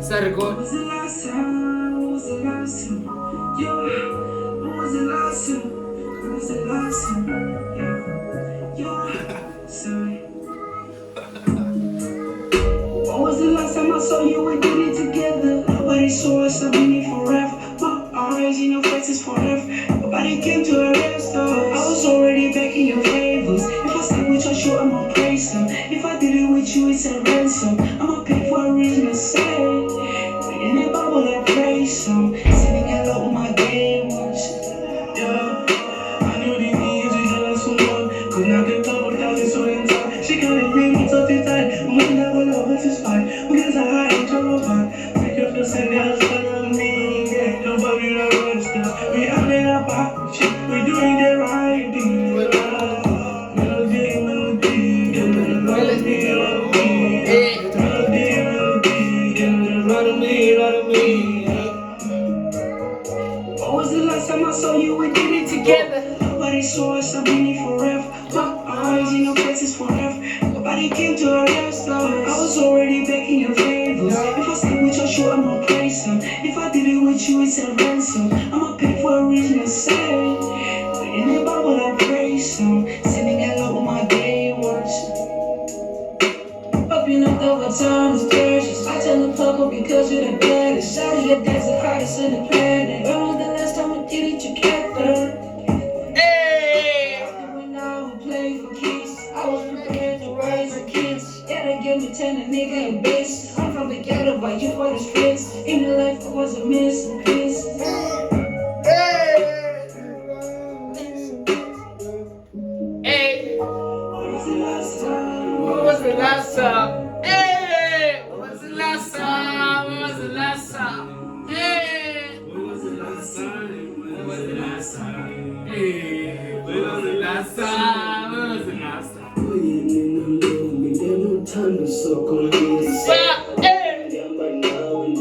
Start record. When was the last time? When was the last time? Yeah. When was the last time? When was the last time? Yeah. Yeah. Sorry. When was the last time I saw you? We did it together. Nobody saw us. I've been here forever. My eyes in your faces forever. Nobody came to arrest us. I was already back in your favors. If I stay with your show, I'ma praise them. If I did it with you, it's a ransom. I'ma pay for a reason to say. In the bubble, I pray some. Sitting hello on my day ones. Yeah, I knew these needs to get us someone. Cause now they talk about it so in time. She got it made me so tight. We never know what to fight. Because I had a trouble fight. Make her feel send out for me. Yeah, nobody not run stuff. We out in our pocket. We doing the right thing. Melody, melody. Give me the melody, melody. When was the last time I saw you? We did it together. Nobody saw us. I've been here forever. My eyes in your faces forever. Nobody came to arrest us. I was already back in your favors. If I stay with your show, I'ma praise them. If I did it with you, it's a ransom. I'ma pay for a reason to say. In the Bible, I praise them. Sending hello on my day ones. Open up over time is precious. I tell the public because you're the baddest. Shout out your dad's the hardest in the planet. When was the last time we did it together? Hey! When I would play for kids, I was prepared to raise the kids. Yeah, they give me 10 a nigga a bitch. I'm from the ghetto, but you for the streets. In the life, I was a missing piece. Hey! When was the last time? When was the last time? Hey! When was the last time? When was the last time? Hey! When was the last time? When was the last time? Hey! When was the last time? When was the last time? Time to suck on this.